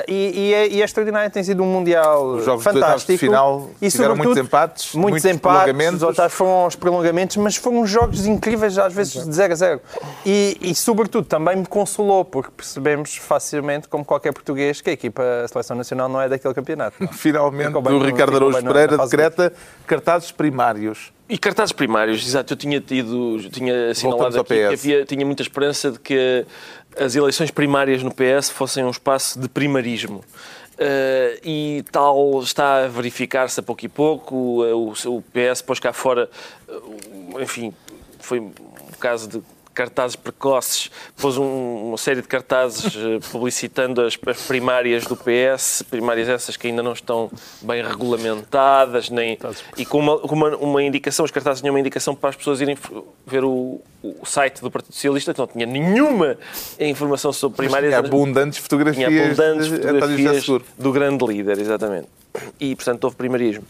E é extraordinário, tem sido um Mundial Os jogos fantástico. De final e tiveram muitos empates, muitos prolongamentos. Os outros foram aos prolongamentos, mas foram jogos incríveis, às vezes de 0-0. E sobretudo, também me consolou, porque percebemos facilmente, como qualquer português, que a Seleção Nacional não é daquele campeonato. Finalmente, o Ricardo Araújo Pereira decreta cartazes primários. E cartazes primários, exato. Eu tinha assinalado aqui que tinha muita esperança de que as eleições primárias no PS fossem um espaço de primarismo. E tal está a verificar-se a pouco e pouco. O PS pôs cá fora, enfim, foi um caso de cartazes precoces, pôs uma série de cartazes publicitando as primárias do PS, primárias essas que ainda não estão bem regulamentadas, e com uma indicação, os cartazes tinham uma indicação para as pessoas irem ver o site do Partido Socialista, que não tinha nenhuma informação sobre primárias. Tinha abundantes fotografias do grande líder, exatamente. E, portanto, houve primarismo.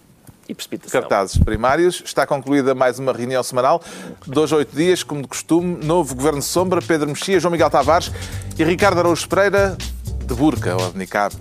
E precipitação. Cartazes primários. Está concluída mais uma reunião semanal. 2 a 8 dias, como de costume. Novo Governo de Sombra, Pedro Mexia, João Miguel Tavares e Ricardo Araújo Pereira, de burca ou de niqab.